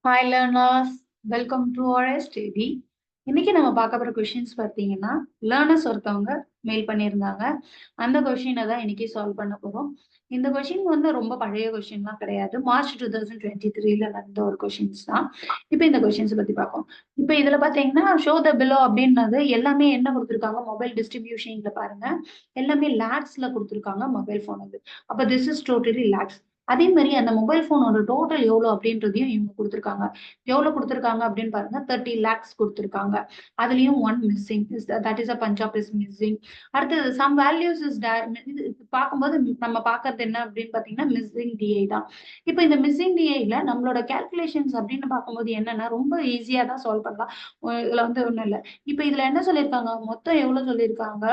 Hi learners, welcome to our study. இன்னைக்கு நம்ம பார்க்க போற கொஸ்டின்ஸ் பார்த்தீங்கன்னா லேர்னர்ஸ் ஒருத்தவங்க மெயில் பண்ணியிருந்தாங்க. அந்த கொஸ்டினை தான் இன்னைக்கு சால்வ் பண்ண போறோம். இந்த கொஸ்டின் வந்து ரொம்ப பழைய கொஸ்டின்லாம் கிடையாது. மார்ச் 2023ல நடந்த ஒரு கொஸ்டின்ஸ் தான். இப்போ இந்த கொஸ்டின்ஸ் பத்தி பார்ப்போம். இப்போ இதுல பார்த்தீங்கன்னா ஷோ த பிலோ அப்படின்றது எல்லாமே என்ன கொடுத்துருக்காங்க, மொபைல் டிஸ்ட்ரிபியூஷன்ல பாருங்க, எல்லாமே லேக்ஸ்ல கொடுத்துருக்காங்க மொபைல் போன் வந்து. அப்போ திஸ் இஸ் டோட்டலி லேக்ஸ். அதே மாதிரி அந்த மொபைல் போனோட டோட்டல் எவ்வளோ அப்படின்றதையும் இவங்க கொடுத்துருக்காங்க. எவ்வளவு கொடுத்துருக்காங்க அப்படின்னு பாருங்க, 30 lakhs கொடுத்துருக்காங்க. அதுலயும் one missing, that is a Punjab is missing. அடுத்தது சம் வேல்யூஸ் இஸ் பார்க்கும்போது நம்ம பார்க்கறது என்ன அப்படின்னு பாத்தீங்கன்னா மிஸ்ஸிங் டிஐ தான். இப்போ இந்த மிஸ்ஸிங் டிஐல நம்மளோட கேல்குலேஷன்ஸ் அப்படின்னு பார்க்கும்போது என்னன்னா ரொம்ப ஈஸியா தான் சால்வ் பண்ணலாம். இதுல வந்து ஒண்ணும் இல்லை. இப்போ இதுல என்ன சொல்லியிருக்காங்க, மொத்தம் எவ்வளவு சொல்லியிருக்காங்க,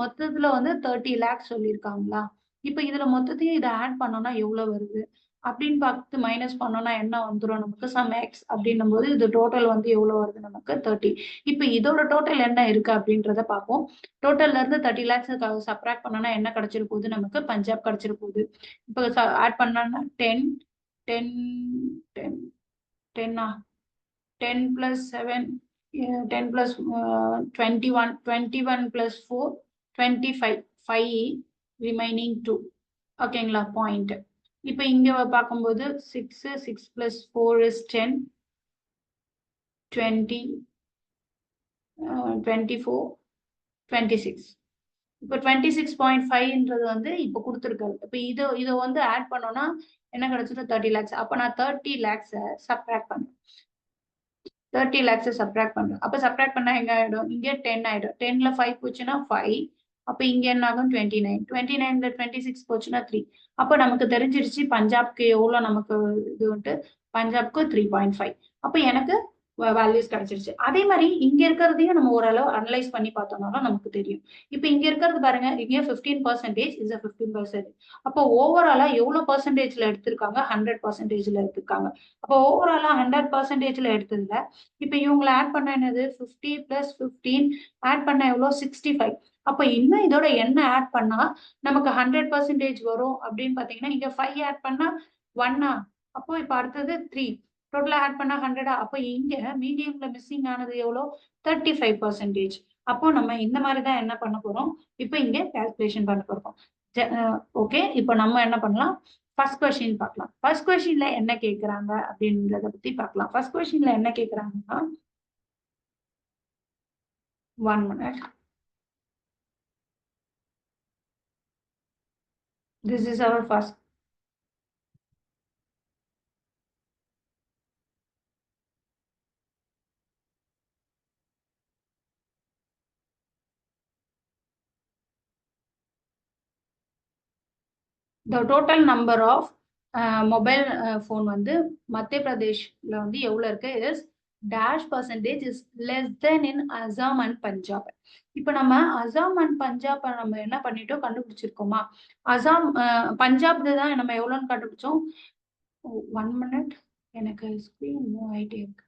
மொத்தத்துல வந்து 30 lakhs சொல்லியிருக்காங்களா. இப்ப இதுல மொத்தத்தையும் இதை ஆட் பண்ணோம்னா எவ்வளவு வருது அப்படின்னு பார்த்து மைனஸ் பண்ணோம்னா என்ன வந்துடும் நமக்கு, சம் எக்ஸ் அப்படின்னும் போது இது டோட்டல் வந்து எவ்வளவு வருது நமக்கு 30. இப்ப இதோட டோட்டல் என்ன இருக்கு அப்படின்றத பார்ப்போம். டோட்டல்ல இருந்து 30 lakhs சப்ராக்ட் பண்ணோம்னா என்ன கிடைச்சிரு போகுது நமக்கு, பஞ்சாப் கிடைச்சிரு போகுது. இப்ப ஆட் பண்ணோம்னா 10 10 10 10 10 plus 7 10 plus 21 21 plus 4 25 5 ரிமைனிங் 2. ஓகேங்களா பாயிண்ட். இப்ப இங்க பார்க்கும்போது 6 plus 4 is 10 20 24 26. இப்போ 26.5ன்றது வந்து இப்போ கொடுத்துருக்காரு. இப்போ இதை வந்து ஆட் பண்ணோம்னா என்ன கிடைச்சது, 30 lakhs. அப்ப நான் 30 lakhs சப்ராக்ட் பண்றேன். 30 lakhs சப்ராக்ட் பண்றேன். அப்ப சப்ராக்ட் பண்ணா எங்க ஆயிடும், இங்க 10 ஆயிடும். 10ல 5 போச்சுன்னா 5. அப்ப இங்க என்ன ஆகும், 29. 29ல 26 போச்சுன்னா 3. அப்ப நமக்கு தெரிஞ்சிருச்சு பஞ்சாப்க்கு எவ்வளவு நமக்கு இது வந்துட்டு, பஞ்சாப்க்கு 3.5. அப்ப எனக்கு வேல்யூஸ் கிடைச்சிருச்சு. அதே மாதிரி இங்க இருக்கிறதையும் நம்ம ஓரளவு அனலைஸ் பண்ணி பார்த்தோம்னா நமக்கு தெரியும். இப்ப இங்க இருக்கிறது பாருங்க, இங்க 15% இஸ் 15%. அப்போ ஓவராலா எவ்வளவு பர்சன்டேஜ்ல எடுத்திருக்காங்க, 100%ல எடுத்திருக்காங்க. அப்போ ஓவராலா 100%ல எடுத்ததுல இப்ப இவங்களை ஆட் பண்ண என்னது, 50 plus 15 ஆட் பண்ண எவ்வளவு, 65. அப்ப இன்னும் இதோட என்ன ஆட் பண்ணா நமக்கு 100% வரும் அப்படின்னு பாத்தீங்கன்னா, இங்க 5 ஆட் பண்ணா 1. அப்போ இப்ப அடுத்தது 3. டோட்டலா ஆட் பண்ணா 100. அப்போ இங்க மீடியம்ல மிஸ்ஸிங் ஆனது எவ்வளோ, 35%. அப்போ நம்ம இந்த மாதிரி தான் என்ன பண்ண போறோம், இப்போ இங்க கால்குலேஷன் பண்ண போறோம். ஓகே, இப்போ நம்ம என்ன பண்ணலாம், ஃபர்ஸ்ட் கொஸ்டின் பார்க்கலாம். ஃபர்ஸ்ட் கொஸ்டின்ல என்ன கேக்குறாங்க அப்படின்றத பத்தி பார்க்கலாம். ஃபர்ஸ்ட் கொஸ்டின்ல என்ன கேக்குறாங்கன்னா, 1 minute. This is our first. The total number of mobile phone வந்து மத்திய பிரதேஷ்ல வந்து எவ்வளவு இருக்கு is dash percentage is less than in Assam and Punjab. இப்ப நம்ம அசாம் அண்ட் பஞ்சாப் நம்ம என்ன பண்ணிட்டோம், கண்டுபிடிச்சிருக்கோமா. அசாம் பஞ்சாப் தான் நம்ம எவ்வளவுன்னு கண்டுபிடிச்சோம். 1 minute, எனக்கு ஸ்கிரீன் மூவ் ஆயிட்டே இருக்கு.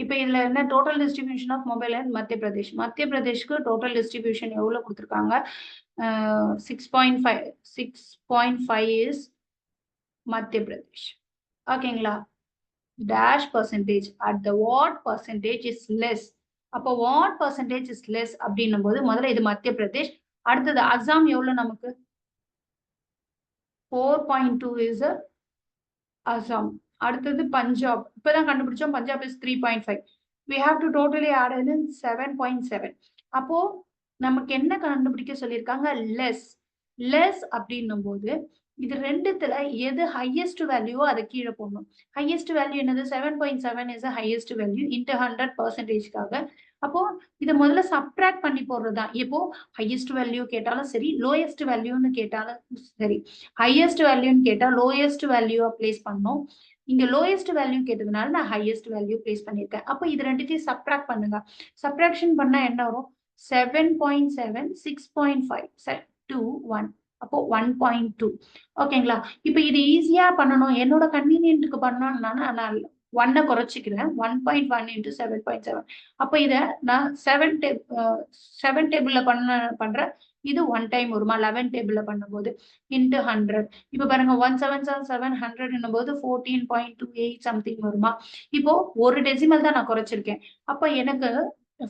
இப்ப இதுல என்ன total distribution of mobile and Madhya Pradesh. மத்திய பிரதேஷ்க்கு டோட்டல் டிஸ்ட்ரிபியூஷன் எவ்வளவு கொடுத்துருக்காங்க, 6.5. 6.5 இஸ் மத்திய பிரதேஷ். ஓகேங்களா. Dash percentage at the what percentage is less. அப்போ வாட் பர்சன்டேஜ் இஸ் லெஸ் அப்படின்னும் போது முதல்ல இது மத்திய பிரதேஷ். அடுத்தது அசாம் எவ்வளவு நமக்கு, 4.2 இஸ் அசாம். அடுத்தது பஞ்சாப், இப்பதான் கண்டுபிடிச்சோம், Punjab is 3.5. we have to totally add in 7.7. அப்போ நமக்கு என்ன கண்டுபிடிக்க சொல்லியிருக்காங்க, லெஸ். லெஸ் அப்படின்னும் போது இது ரெண்டுத்துல எது ஹையஸ்ட் வேல்யூவோ அதை கீழே போடணும். ஹையஸ்ட் வேல்யூ என்னது, 7.7 இஸ் ஹையஸ்ட் வேல்யூ இன்டு 100%. அப்போ இதை முதல்ல சப்ட்ராக்ட் பண்ணி போடுறதுதான். இப்போ ஹையஸ்ட் வேல்யூ கேட்டாலும் சரி, லோயஸ்ட் வேல்யூன்னு கேட்டாலும் சரி, ஹையஸ்ட் வேல்யூன்னு கேட்டா லோயஸ்ட் வேல்யூவை பிளேஸ் பண்ணணும். இங்க லோயஸ்ட் வேல்யூ கேட்டதுனால நான் ஹையஸ்ட் வேல்யூ பிளேஸ் பண்ணிருக்கேன். அப்போ இது ரெண்டுத்தையும் சப்ட்ராக்ட் பண்ணுங்க. சப்ட்ராக்ஷன் பண்ணா என்ன வரும், 7.7 6.5 2 1. அப்போ 1.2. ஓகேங்களா? இப்ப இது ஈஸியா பண்ணணும். என்னோட கன்வீனியன்ட்க்கு பண்ணணும்னா நான் 1 குறைச்சிக்கிறேன். 1.1 இன்டு 7.7. அப்ப இத நான் 7 டேபிள்ல பண்றேன். இது 1 டைம் வருமா? 11 டேபிள்ல பண்ணும்போது இன்டு 100. இப்ப பாருங்க 1777 100 போது 14.28 சம்திங் வருமா? இப்போ ஒரு டெசிமல் தான் நான் குறைச்சிருக்கேன். அப்ப எனக்கு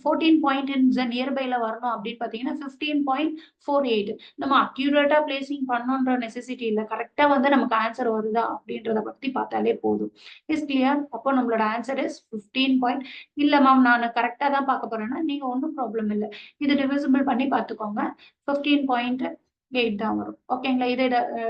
14 பாயிண்ட் நியர்பைல வரணும் அப்படின்னு பாத்தீங்கன்னா 15.48. நம்ம அக்யூரேட்டா பிளேசிங் பண்ணணுன்ற நெசசிட்டி இல்ல. கரெக்டா வந்து நமக்கு ஆன்சர் வருதா அப்படின்றத பத்தி பார்த்தாலே போதும். Is clear? அப்போ நம்மளோட ஆன்சர் இஸ் 15 பாயிண்ட். இல்ல மேம் நான் கரெக்டா தான் பார்க்க போறேன்னா நீங்க ஒன்றும் ப்ராப்ளம் இல்லை. இது டிவிசிபிள் பண்ணி பார்த்துக்கோங்க. 15.8 தான் வரும். ஓகேங்களா? இதை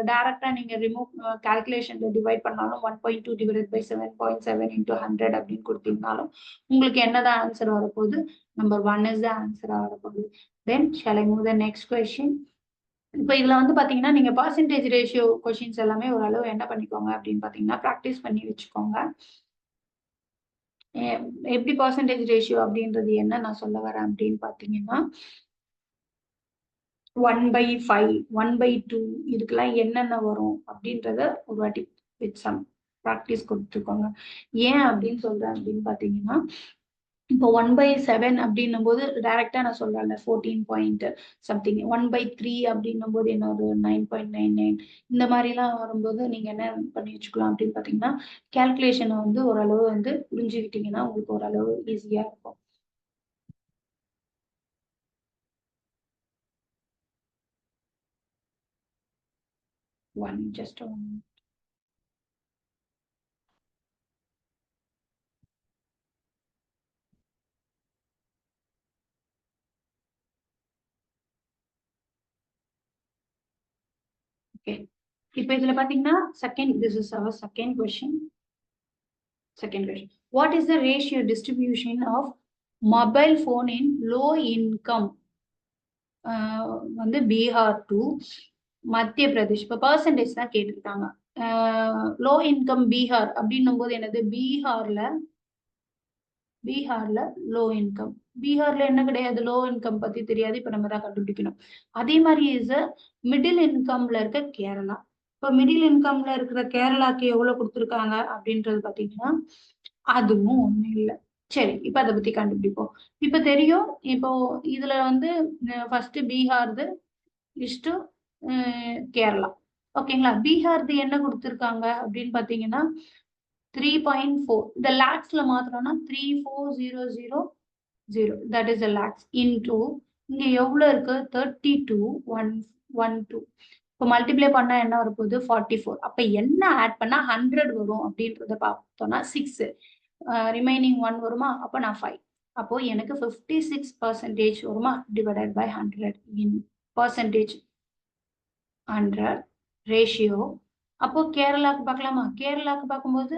டைரக்டா நீங்க ரிமூவ் கால்குலேஷன்ல டிவைட் பண்ணாலும் 1.2 டிவைட் பை 7.7 இன்டூ 100 அப்படின்னு கொடுத்தீங்கனாலும் உங்களுக்கு என்னதான் ஆன்சர் வரப்போகுது? நம்பர் 1 இஸ் த ஆன்சர் வரப்போகுது. Then shall I move the next question. இப்போ இதுல வந்து பாத்தீங்கன்னா நீங்க பர்சன்டேஜ் ரேஷியோ கொஸ்டின்ஸ் எல்லாமே ஓரளவு என்ன பண்ணிக்கோங்க அப்படின்னு பாத்தீங்கன்னா ப்ராக்டிஸ் பண்ணி வச்சுக்கோங்க. எப்படி பர்சன்டேஜ் ரேஷியோ அப்படின்றது என்ன நான் சொல்ல வரேன் அப்படின்னு பாத்தீங்கன்னா 1/5, 1/2 இதுக்கெல்லாம் என்னென்ன வரும் அப்படின்றத ஒரு வாட்டி வித் சம் ப்ராக்டிஸ் கொடுத்துக்கோங்க. ஏன் அப்படின்னு சொல்றேன் அப்படின்னு பாத்தீங்கன்னா இப்போ 1/7 அப்படின்னும் போது டைரக்டா நான் சொல்றேன்ல 14 பாயிண்ட் சம்திங். 1/3 அப்படின்னும் போது என்ன ஒரு 9.99 இந்த மாதிரி எல்லாம் வரும்போது நீங்க என்ன பண்ணி வச்சுக்கலாம் அப்படின்னு பாத்தீங்கன்னா கால்குலேஷனை வந்து ஓரளவு வந்து புரிஞ்சுக்கிட்டீங்கன்னா உங்களுக்கு ஓரளவு ஈஸியா இருக்கும். just one. Okay. இப்போ இதுல பாத்தீங்கன்னா this is our second question. What is the ratio distribution of mobile phone in low income வந்து பீகார் டு மத்திய பிரதேஷ்? இப்போ பர்சன்டேஜ் தான் கேட்டிருக்காங்க. லோ இன்கம் பீகார் அப்படின்னும் போது என்னது? பீகார்ல லோ இன்கம். பீகார்ல என்ன கிடையாது? லோ இன்கம் பத்தி தெரியாது. இப்ப நம்ம தான் கண்டுபிடிக்கணும். அதே மாதிரி இஸ் மிடில் இன்கம்ல இருக்க கேரளா. இப்ப மிடில் இன்கம்ல இருக்கிற கேரளாக்கு எவ்வளவு கொடுத்துருக்காங்க அப்படின்றது பாத்தீங்கன்னா அதுவும் ஒண்ணு இல்லை. சரி, இப்ப அதை பத்தி கண்டுபிடிப்போம். இப்ப தெரியும். இப்போ இதுல வந்து ஃபர்ஸ்ட் பீகார்து இஷ்டு கேரளா. ஓகேங்களா? பீகார்து என்ன கொடுத்துருக்காங்க அப்படின்னு பாத்தீங்கன்னா 3.4. இந்த லேக்ஸ்ல மாத்திரம்னா 34000 தட் இஸ் லேக்ஸ் இன்டூ இங்க எவ்வளவு இருக்கு? 32,112. இப்போ மல்டிப்ளை பண்ணா என்ன வரப்போகுது? 44. அப்ப என்ன ஆட் பண்ணா 100 வரும் அப்படின்றத பார்த்தோம்னா 6. ரிமைனிங் 1 வருமா? அப்ப நான் 5. அப்போ எனக்கு 56% வருமா? Divided by 100 in percentage 100 ratio. அப்போ கேரளாக்கு பார்க்கலாமா? கேரளாக்கு பார்க்கும்போது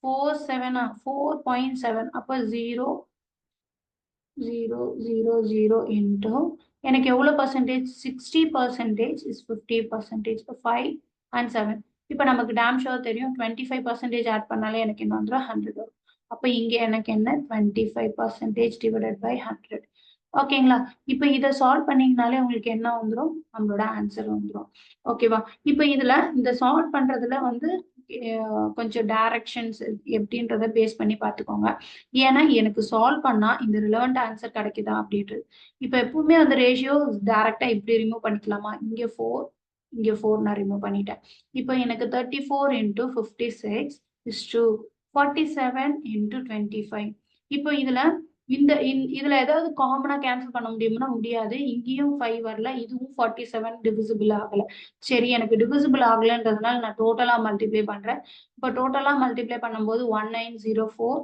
4.7. அப்போ 0.000 இன்டூ எனக்கு எவ்வளவு பர்சன்டேஜ்? 60% இஸ் 50%. 5 and 7. இப்போ நமக்கு டேம் ஷோ தெரியும் 25% ஆட் பண்ணாலே எனக்கு என்ன வந்துடும்? 100 வரும். அப்ப இங்க எனக்கு என்ன? 25% டிவைடட் பை 100. ஓகேங்களா? இப்ப இதை சால்வ் பண்ணீங்கனாலே உங்களுக்கு என்ன வந்துடும்? நம்மளோட ஆன்சர் வந்துடும். ஓகேவா? இப்ப இதுல இந்த சால்வ் பண்றதுல வந்து கொஞ்சம் டைரக்ஷன்ஸ் எப்படின்றத பேஸ் பண்ணி பார்த்துக்கோங்க. ஏன்னா எனக்கு சால்வ் பண்ணா இந்த ரிலவெண்ட் ஆன்சர் கிடைக்குதா அப்படின்றது. இப்ப எப்பவுமே அந்த ரேஷியோ டைரக்டா இப்படி ரிமூவ் பண்ணிக்கலாமா? இங்க 4, இங்க 4 நான் ரிமூவ் பண்ணிட்டேன். இப்போ எனக்கு 34 இன்டூ 56 இஸ் டு 47 இன்டூ 25. இப்போ இதுல ஏதாவது காமனா கேன்சல் பண்ண முடியும்னா முடியாது. இங்கேயும் 5 வரல, இதுவும் 47 டிவிசிபிள் ஆகல. சரி, எனக்கு டிவிசிபிள் ஆகலன்றதுனால நான் டோட்டலா மல்டிப்ளை பண்றேன். இப்போ டோட்டலா மல்டிப்ளை பண்ணும்போது 1904,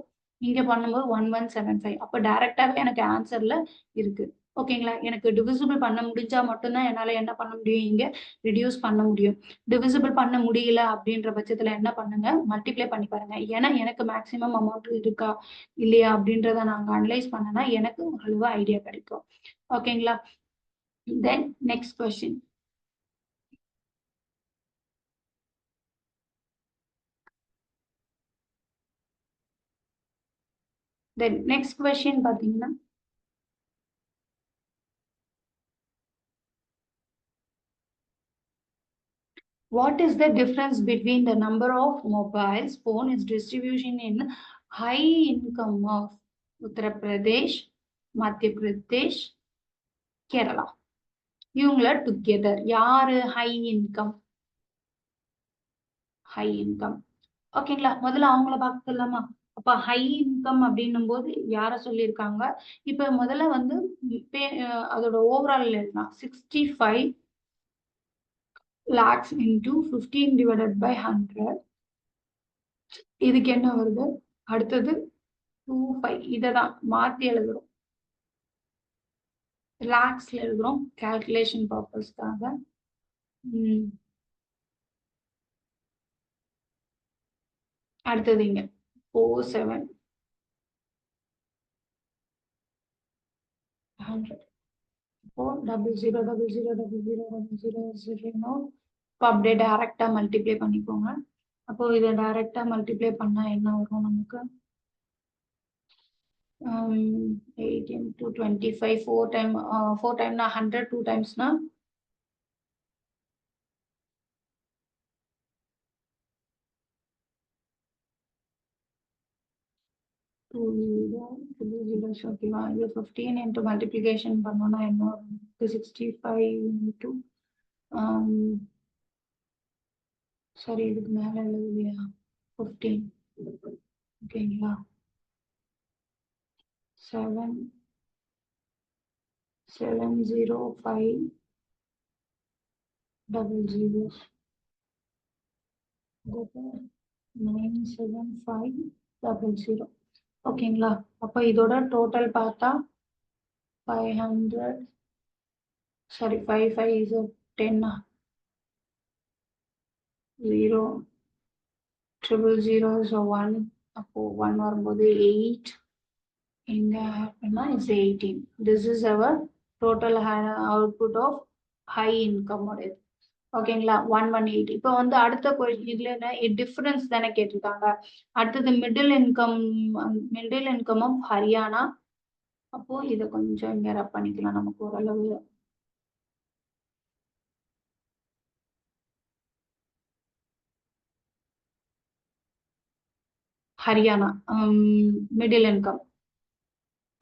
இங்க பண்ணும்போது 1175. அப்போ டைரக்டாவே எனக்கு ஆன்சர்ல இருக்கு. ஓகேங்களா? எனக்கு டிவிசிபிள் பண்ண முடிஞ்சா மட்டும்தான் என்னால என்ன பண்ண முடியும்? இங்க ரிடியூஸ் பண்ண முடியும். டிவிசிபிள் பண்ண முடியல அப்படின்ற பட்சத்துல என்ன பண்ணுங்க? மல்டிப்ளை பண்ணி பாருங்க. ஏன்னா எனக்கு மேக்சிமம் அமௌண்ட் இருக்கா இல்லையா அப்படின்றத நாங்க அனலைஸ் பண்ணனா எனக்கு ஓரளவு ஐடியா கிடைக்கும். ஓகேங்களா? Then next question. Then next question பாத்தீங்கன்னா . What is the difference between the number of mobile phone is distribution in high income of Uttar Pradesh, Madhya Pradesh, Kerala? இவங்கள டுகெதர் யாரு ஹை இன்கம்? High income. ஓகேங்களா, முதல்ல அவங்கள பார்த்துடலாமா? அப்ப high income அப்படின்னும் போது யார சொல்லியிருக்காங்க? இப்ப முதல்ல வந்து அதோட ஓவரால் எழுதலாம். 65 lakhs into 15 divided by 100. இதுக்கு என்ன வருது? அடுத்தது 25. இததான் மாத்தி எழுதுறோம். லாக்ஸ்ல எழுதுறோம் கால்குலேஷன் பர்பஸ்க்காக. அடுத்தது இங்க 47 100. 400000000. இப்போ அப்படியே டைரக்டா மல்டிப்ளை பண்ணிக்கோங்க. அப்போ இதை டைரக்டா மல்டிப்ளை பண்ணா என்ன வரும் நமக்கு? 8 into 25, 4 time 100, 2 times 15 into multiplication பண்ணோம்னா என்ன வரும்? 65 into சரி, இதுக்கு மேல எழுதுலையா? 15. ஓகேங்களா, 70500. That is 97500. ஓகேங்களா, அப்ப இதோட டோட்டல் பார்த்தா 500. Sorry, 5 5 is 10. 0 000 is 1. அப்போ 1 வரும்போது 8. இங்க அப்படின்னா it's 18. This is our total output of high income உடையது. ஓகேங்களா, 118. இப்போ வந்து அடுத்த இதுல என்ன டிஃபரன்ஸ் தானே கேட்டிருக்காங்க. அடுத்தது மிடில் இன்கம் ஆஃப் ஹரியானா. அப்போ இதை கொஞ்சம் இங்க ரப் பண்ணிக்கலாம் நமக்கு ஓரளவு. Haryana middle income.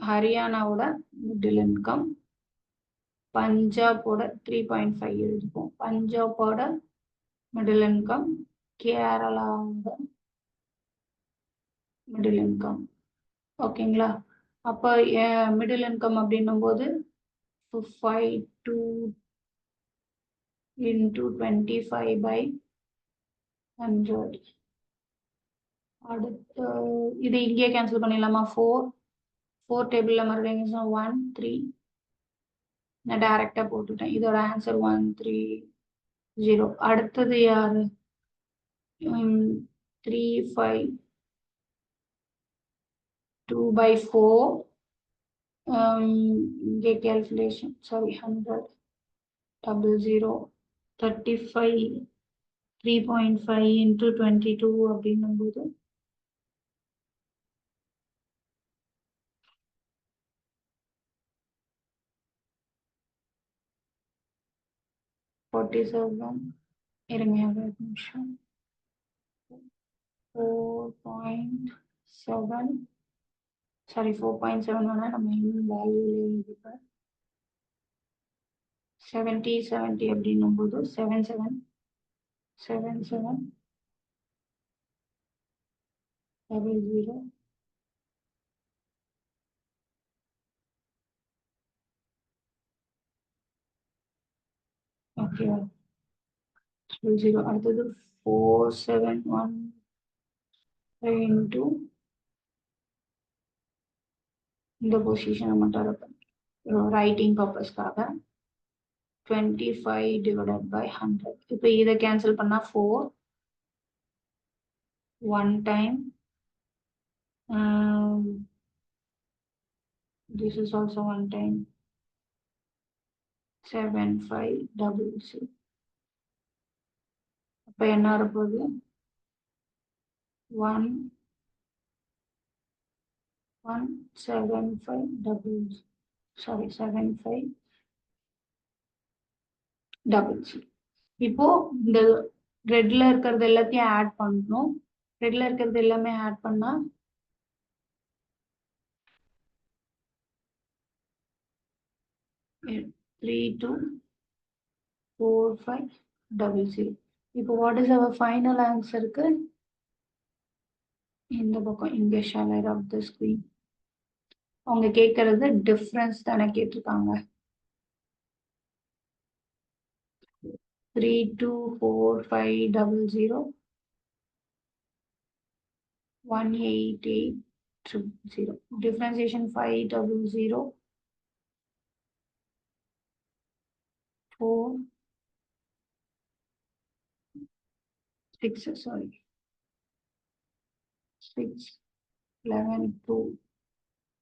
ஹரியானாவோட மிடில் இன்கம். பஞ்சாபோட 3.5 எழுதிப்போம். பஞ்சாபோட மிடில் இன்கம். கேரளாவோட மிடில் இன்கம். ஓகேங்களா, அப்போ மிடில் இன்கம் அப்படின்னும் போது 52 into 25 by 100. அடுத்து இது இங்கே கேன்சல் பண்ணிடலாமா? 4 டேபிள்ல மறுபடியும் 1 3. நான் டைரக்டா போட்டுட்டேன். இதோட ஆன்சர் 130. அடுத்தது யாரு? 3 5 2 by 4. இங்கே கேல்குலேஷன் சாரி 100 00 35 3.5 into 22 அப்படின்னும் போது 47. இருங்க ஒரு நிமிஷம். 4.7 சாரி 4.7 வேணா நம்ம இன்னும் வேல்யூல எழுதிப்போம். 70 அப்படின்னும் போது 77 00. ஓகே, 0. அடுத்தது 471 into இந்த பொசிஷனை மட்டும் ரைட்டிங் பர்பஸ்க்காக 25 divided by 100. இப்போ இதை கேன்சல் பண்ணா 4 1 time. This is also 1 time. 7500. அப்போ என்ன வரப்போகுது? 17500. சாரி 7500. இப்போ இந்த ரெட்ல இருக்கிறது எல்லாத்தையும் ஆட் பண்ணணும். ரெட்ல இருக்கிறது எல்லாமே ஆட் பண்ணா 324500. இப்போ வாட் இஸ் அவர் ஃபைனல் ஆன்சருக்கு? இந்த பக்கம் இங்க ஷேர் ஆஃப் த ஸ்கிரீன். அவங்க கேட்கறது டிஃபரன்ஸ் தானே கேட்டிருக்காங்க. 324500 18800. Differentiation 500 4 6, sorry, 6 11 2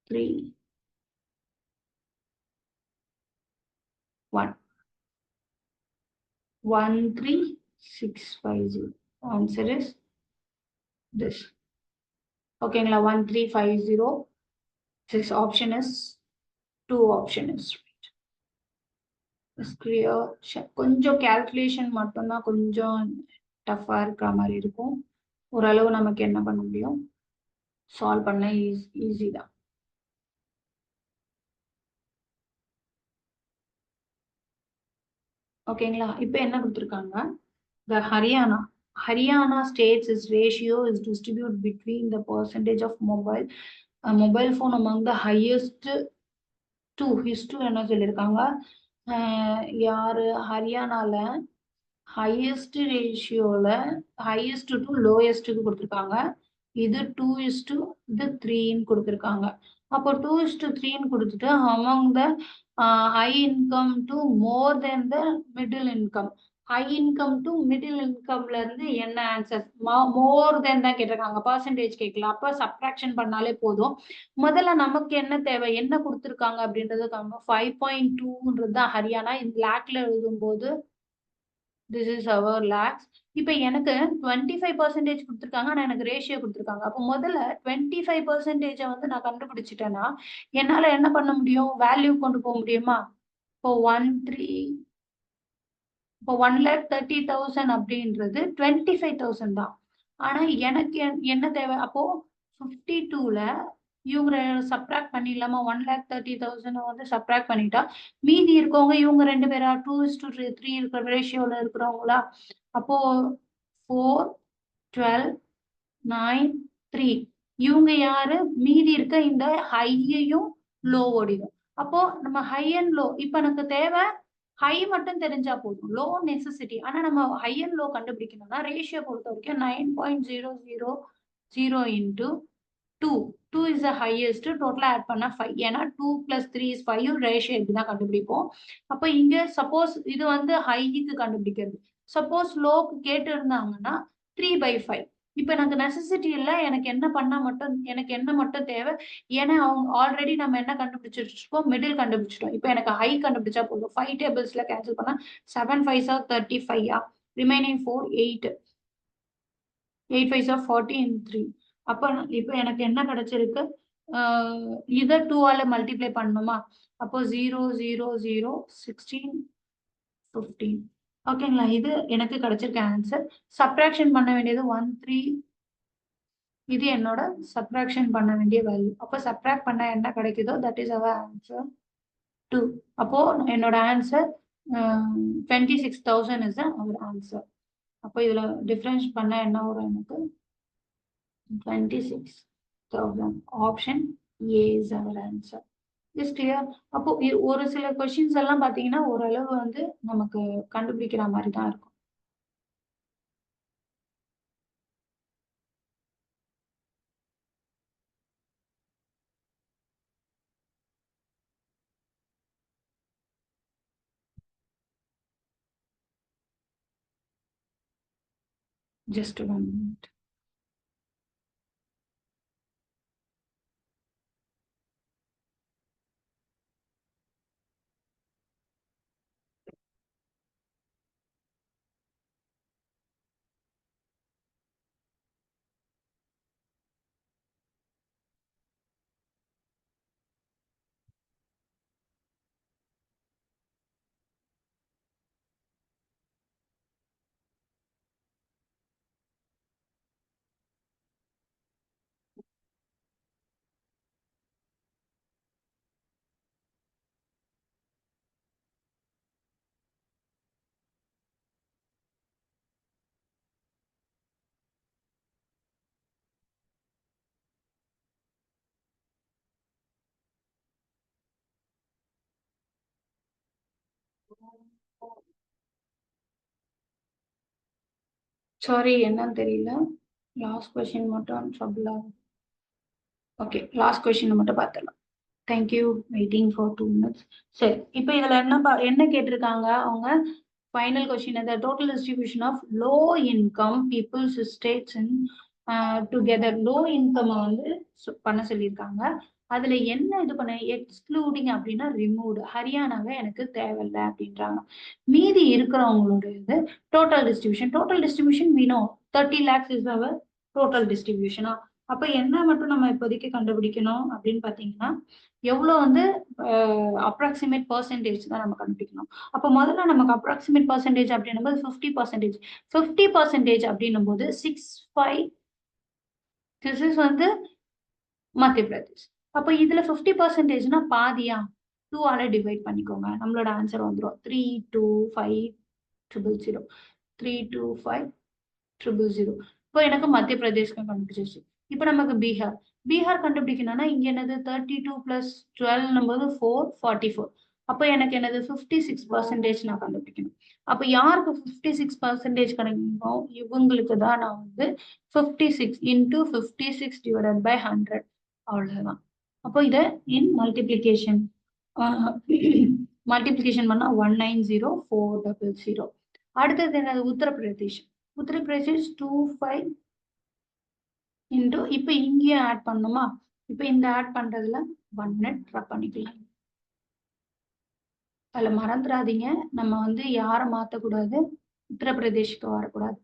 3 1 13650. Answer is this. ஓகேங்களா? 1350. This option is 2 option is right. Is clear? கொஞ்சம் calculation மட்டும்தான் கொஞ்சம் டஃபா இருக்கிற மாதிரி இருக்கும். ஓரளவு நமக்கு என்ன பண்ண முடியும், சால்வ் பண்ண ஈஸி தான். ஓகேங்களா? இப்போ என்ன கொடுத்துருக்காங்க, the Haryana states its ratio is distributed between the percentage of mobile phone among the highest to என்ன சொல்லியிருக்காங்க, யாரு ஹரியானால ஹையஸ்ட் ரேஷியோல ஹையஸ்ட் டு லோயஸ்ட்டுக்கு கொடுத்துருக்காங்க. இது 2:, இது 3ன்னு கொடுத்துருக்காங்க. அப்போ 2:3ன்னு கொடுத்துட்டு among the high income to more than the middle income. High income to middle இன்கம்ல இருந்து என்ன ஆன்சர்? மோர் தென் தான் கேட்டிருக்காங்க, பர்சன்டேஜ் கேட்கல. அப்போ சப்ட்ராக்ஷன் பண்ணாலே போதும். முதல்ல நமக்கு என்ன தேவை, என்ன கொடுத்துருக்காங்க அப்படின்றது 5.2ன்றது தான் ஹரியானா. இந்த லேக்ல எழுதும்போது this is our lakhs. இப்போ எனக்கு 25% கொடுத்துருக்காங்க, ஆனால் எனக்கு ரேஷியோ கொடுத்துருக்காங்க. அப்போ முதல்ல 25% வந்து நான் கண்டுபிடிச்சிட்டேன்னா என்னால என்ன பண்ண முடியும், வேல்யூ கொண்டு போக முடியுமா? இப்போ 1,30,000 அப்படின்றது 25,000 தான். ஆனா எனக்கு என்ன தேவை, அப்போ 52ல இவங்க சப்ராக்ட் பண்ணிடலாமா? 1,30,000 வந்து சப்ராக்ட் பண்ணிட்டா மீதி இருக்கவங்க இவங்க 2 பேரா? 2:3 இருக்கிற ரேஷியோல இருக்கிறவங்களா? அப்போ 4 12 9 3 இவங்க யாரு? மீதி இருக்க இந்த ஹையையும் லோவோடையும். அப்போ நம்ம ஹை அண்ட் லோ, இப்ப எனக்கு தேவை ஹை மட்டும் தெரிஞ்சா போதும், லோ நெசசிட்டி. ஆனா நம்ம ஹை அண்ட் லோ கண்டுபிடிக்கணும்னா ரேஷியோ பொறுத்த வரைக்கும் 9.000 இன்டூ 2. 2 இஸ் த ஹையஸ்ட், டோட்டலா ஆட் பண்ணா 5. ஏன்னா 2 + 3 is 5 ரேஷியோ இப்படிதான் கண்டுபிடிப்போம். அப்ப இங்க சப்போஸ் இது வந்து ஹைக்கு கண்டுபிடிக்கிறது, சப்போஸ் லோக்கு கேட்டு இருந்தாங்கன்னா 3/5. இப்ப எனக்கு நெசசிட்டி இல்ல, எனக்கு என்ன பண்ணா மட்டும், எனக்கு என்ன மட்டும் தேவை, ஏன்னா அவங்க ஆல்ரெடி நம்ம என்ன கண்டுபிடிச்சிருக்கோம், மிடில் கண்டுபிடிச்சிட்டோம். இப்ப எனக்கு ஹை கண்டுபிடிச்சா போதும். 5 டேபிள்ஸ்ல கேன்சல் பண்ணா 7 5s are 35, remaining 4 8, 8 5s are 40 in 3. அப்ப இப்ப எனக்கு என்ன கிடைச்சிருக்கு, இதை 2ஆல மல்டிப்ளை பண்ணணுமா? அப்போ 0 0 0 16 15. ஓகேங்களா? இது எனக்கு கிடைச்சிருக்க ஆன்சர். சப்ட்ராக்ஷன் பண்ண வேண்டியது 1 3. இது என்னோட சப்ட்ராக்ஷன் பண்ண வேண்டிய வேல்யூ. அப்போ சப்ட்ராக்ட் பண்ண என்ன கிடைக்குதோ தட் இஸ் அவர் ஆன்சர் 2. அப்போ என்னோட ஆன்சர் 26,000 இஸ் அவர் ஆன்சர். அப்போ இதுல டிஃபரன்ஸ் பண்ண என்ன வரும், எனக்கு 26,000. Option A is our answer. Is clear? அப்போ ஒரு சில கொஸ்டின்ஸ் எல்லாம் பாத்தீங்கன்னா ஓரளவு வந்து நமக்கு கண்டுபிடிக்கிற மாதிரி தான் இருக்கும். Just 1 minute. சாரி, என்னன்னு தெரியல. லாஸ்ட் கொஸ்டின் மட்டும் ட்ரபிள் ஆகும். ஓகே, லாஸ்ட் கொஸ்டின் மட்டும் பார்த்துடலாம். Thank you, waiting for 2 minutes. சரி, இப்போ இதில் என்ன கேட்டிருக்காங்க அவங்க? ஃபைனல் கொஸ்டின் அந்த total distribution of low income peoples states in together. Low income வந்து பண்ண சொல்லியிருக்காங்க. அதுல என்ன இது பண்ண எக்ஸ்க்ளூடிங் அப்படின்னா ரிமூவ்டு. ஹரியானாவை எனக்கு தேவையில்லை அப்படின்றாங்க. மீதி இருக்கிறவங்களோட இது டோட்டல் டிஸ்ட்ரிபியூஷன். டோட்டல் டிஸ்ட்ரிபியூஷன் வீணோ 30 lakhs இஸ் அவர் டோட்டல் டிஸ்ட்ரிபியூஷனா. அப்ப என்ன மட்டும் நம்ம இப்போதைக்கு கண்டுபிடிக்கணும் அப்படின்னு பாத்தீங்கன்னா எவ்வளவு வந்து அப்ராக்சிமேட் பர்சன்டேஜ் தான் நம்ம கண்டுபிடிக்கணும். அப்போ முதல்ல நமக்கு அப்ராக்சிமேட் பர்சன்டேஜ் அப்படின்னும் போது 50%. 50% அப்படின்னும் போது 6,5 திஸ் இஸ் வந்து மத்திய பிரதேஷ். அப்போ இதுல 50%னா பாதியா 2 டிவைட் பண்ணிக்கோங்க. நம்மளோட ஆன்சர் வந்துடும் 325,000. 325,000. இப்போ எனக்கு மத்திய பிரதேஷ்க்கு கண்டுபிடிச்சிருச்சு. இப்போ நமக்கு பீகார். பீகார் கண்டுபிடிக்கணும்னா இங்க என்னது 32 + 12 444. அப்போ எனக்கு என்னது 56% நான் கண்டுபிடிக்கணும். அப்போ யாருக்கு 56% கிடைக்கணும்? இவங்களுக்கு தான் நான் வந்து 56 × 56 / 100. அவ்வளவுதான். அப்போ இத இன் மல்டிப்ளிகேஷன் பண்ணா 190,400. அடுத்தது என்னது? உத்தரப்பிரதேஷ். உத்தரப்பிரதேஷ் 25 இப்ப இங்கேயும் ஆட் பண்ணுமா? இப்ப இந்த ஆட் பண்றதுல 1 minute ட்ராப் பண்ணிக்கலாம். அதுல மறந்துடாதீங்க, நம்ம வந்து யாரை மாத்தக்கூடாது, உத்தரப்பிரதேஷ்க்கு வரக்கூடாது.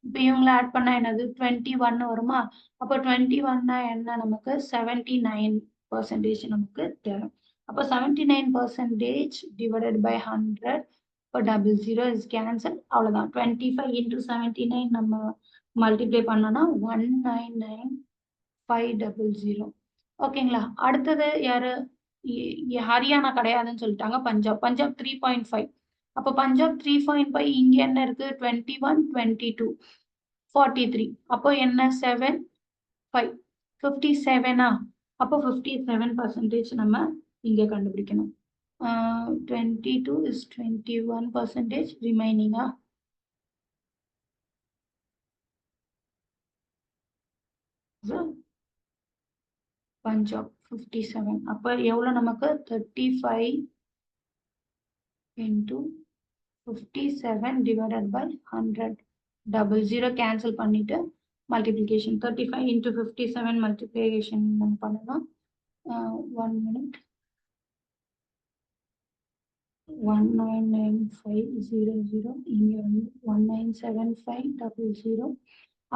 இப்ப இவங்களை ஆட் பண்ணா என்னது 21 வருமா? அப்போ 21 என்ன? நமக்கு 79% நமக்கு தரும். அப்போ 79% divided by 100. இப்போ 00 is cancel. அவ்வளவுதான். 25 × 79 நம்ம மல்டிப்ளை பண்ணோம்னா 199,500. ஓகேங்களா? அடுத்தது யாரு? ஹரியானா கிடையாதுன்னு சொல்லிட்டாங்க. பஞ்சாப். பஞ்சாப் 3.5. அப்போ பஞ்சாப் 3.5 இங்க என்ன இருக்கு? 21, 22, 43. அப்போ என்ன? 7, 5, 57. அப்போ 57% நம்ம இங்க கண்டுபிடிக்கணும். 22 is 21% remaining. பஞ்சாப் 57. அப்ப எவ்வளவு நமக்கு? 35 × 57 divided by 100. 00 cancel பண்ணிட்டு multiplication 35 × 57 multiplication பண்ணலாம். 1 minute. 199500. இங்க வந்து 197500.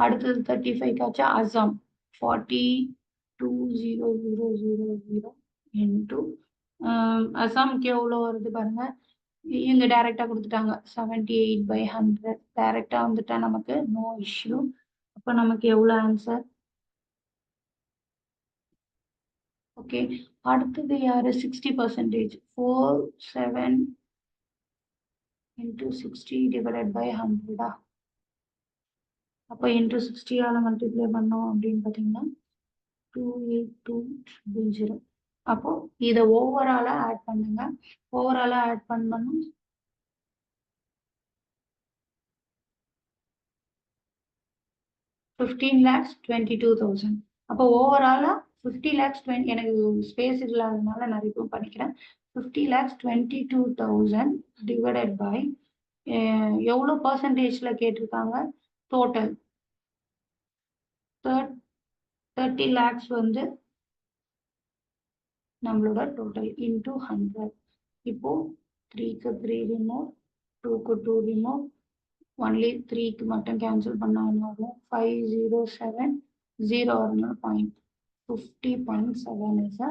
அடுத்தது 35 காச்சா அசாம் 42,000 into அசாம்க்கு எவ்வளவு வருது பாருங்க. இங்க டைரக்டா கொடுத்துட்டாங்க 78/100. டைரக்டா வந்துட்டா நமக்கு நோ இஷ்யூ. அப்ப நமக்கு எவ்வளவு ஆன்சர்? ஓகே, அடுத்தது யாரு? 60%. 47 × 60 divided by 100. அப்ப into 60 ஆல மல்டிப்ளை பண்ணோம் அப்படின்னு பாத்தீங்கன்னா 28200. அப்போ இத ஓவராலா ஆட் பண்ணுங்க. ஓவராலா ஆட் பண்ணணும் 15,22,000. அப்போ ஓவராலா 50,20,000. எனக்கு ஸ்பேஸ் இல்லாததுனால நான் ரிமூவ் பண்ணிக்கிறேன். 50,22,000 divided by எவ்வளவு பர்சன்டேஜ்ல கேட்டிருக்காங்க? டோட்டல் 30 lakhs வந்து நம்மளோட டோட்டல் இன்டூ 100. இப்போ 3க்கு 3 ரிமூவ், 2க்கு 2 ரிமூவ், ஒன்லி 3க்கு மட்டும் கேன்சல் பண்ணா என்ன வரும்? 507 0 வரணும். 50.7 is the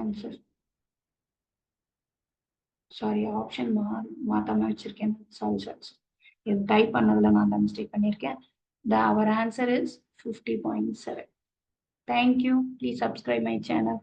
answer. Sorry, option மாத்தாம வச்சிருக்கேன். சாரி. இது டைப் பண்ணதுல நான் தான் மிஸ்டேக் பண்ணியிருக்கேன். Our answer is 50.7. Thank you. Please subscribe my channel.